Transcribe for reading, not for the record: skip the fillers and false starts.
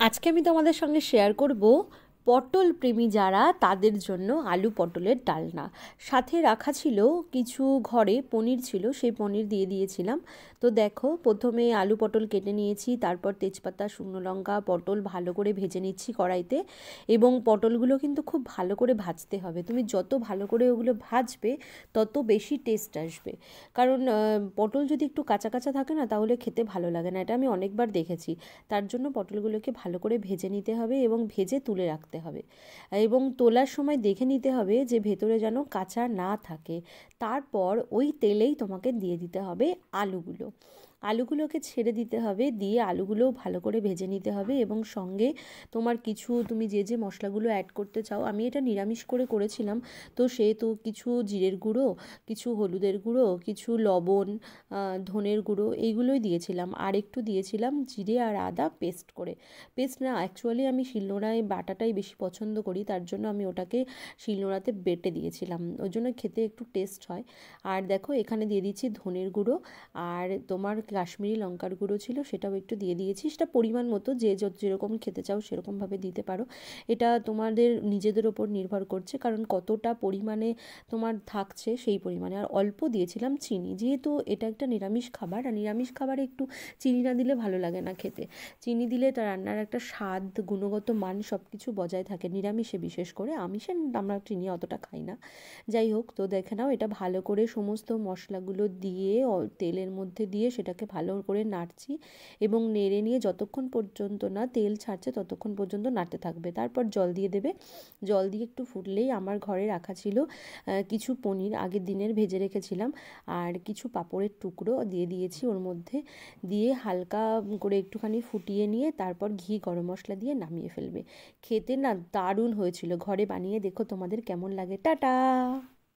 আজকে আমি তোমাদের সঙ্গে শেয়ার করব পটল প্রেমী যারা তাদের জন্য আলু পটলের ডালনা। সাথে রাখা ছিল কিছু, ঘরে পনির ছিল, সেই পনির দিয়ে দিয়েছিলাম। তো দেখো, প্রথমে আলু পটল কেটে নিয়েছি, তারপর তেজপাতা, শুকনো লঙ্কা, পটল ভালো করে ভেজে নিচ্ছি কড়াইতে। এবং পটলগুলো কিন্তু খুব ভালো করে ভাজতে হবে, তুমি যত ভালো করে ওগুলো ভাজবে তত বেশি টেস্ট আসবে। কারণ পটল যদি একটু কাঁচা কাঁচা থাকে না, তাহলে খেতে ভালো লাগে না, এটা আমি অনেকবার দেখেছি। তার জন্য পটলগুলোকে ভালো করে ভেজে নিতে হবে এবং ভেজে তুলে রাখতে হবে। এবং তোলার সময় দেখে নিতে হবে যে ভেতরে যেন কাঁচা না থাকে। তারপর ওই তেলেই তোমাকে দিয়ে দিতে হবে আলুগুলো। আলুগুলোকে ছেড়ে দিতে হবে, দিয়ে আলুগুলোও ভালো করে ভেজে নিতে হবে। এবং সঙ্গে তোমার কিছু, তুমি যে যে মশলাগুলো অ্যাড করতে চাও, আমি এটা নিরামিষ করে করেছিলাম, তো সেহেতু কিছু জিরের গুঁড়ো, কিছু হলুদের গুঁড়ো, কিছু লবণ, ধনের গুঁড়ো, এইগুলোই দিয়েছিলাম। আর একটু দিয়েছিলাম জিরে আর আদা পেস্ট করে। পেস্ট না, অ্যাকচুয়ালি আমি শিলনোড়ায় বাটাটাই বেশি পছন্দ করি, তার জন্য আমি ওটাকে শিলনোড়াতে বেটে দিয়েছিলাম, ওই জন্য খেতে একটু টেস্ট হয়। আর দেখো, এখানে দিয়ে দিচ্ছি ধনের গুঁড়ো, আর তোমার কাশ্মীরি লঙ্কার গুঁড়ো ছিল, সেটাও একটু দিয়ে দিয়েছি। সেটা পরিমাণ মতো, যে যেরকম খেতে চাও সেরকমভাবে দিতে পারো। এটা তোমাদের নিজেদের ওপর নির্ভর করছে, কারণ কতটা পরিমাণে তোমার থাকছে সেই পরিমাণে। আর অল্প দিয়েছিলাম চিনি, যেহেতু এটা একটা নিরামিষ খাবার, আর নিরামিষ খাবারে একটু চিনি না দিলে ভালো লাগে না খেতে। চিনি দিলে তার রান্নার একটা স্বাদ, গুণগত মান সব কিছু বজায় থাকে, নিরামিষে বিশেষ করে। আমিষে আমরা চিনি অতটা খাই না। যাই হোক, তো দেখে নাও, এটা ভালো করে সমস্ত মশলাগুলো দিয়ে তেলের মধ্যে দিয়ে সেটাকে ভালো করে নাড়ছি। এবং নেড়ে নিয়ে যতক্ষণ পর্যন্ত না তেল ছাড়ছে ততক্ষণ পর্যন্ত নাড়তে থাকবে। তারপর জল দিয়ে দেবে। জল দিয়ে একটু ফুটলেই, আমার ঘরে রাখা ছিল কিছু পনির, আগের দিনের ভেজে রেখেছিলাম, আর কিছু পাঁপড়ের টুকরো দিয়ে দিয়েছি ওর মধ্যে। দিয়ে হালকা করে একটুখানি ফুটিয়ে নিয়ে তারপর ঘি, গরম মশলা দিয়ে নামিয়ে ফেলবে। খেতে না দারুণ হয়েছিল, ঘরে বানিয়ে দেখো তোমাদের কেমন লাগে। টাটা।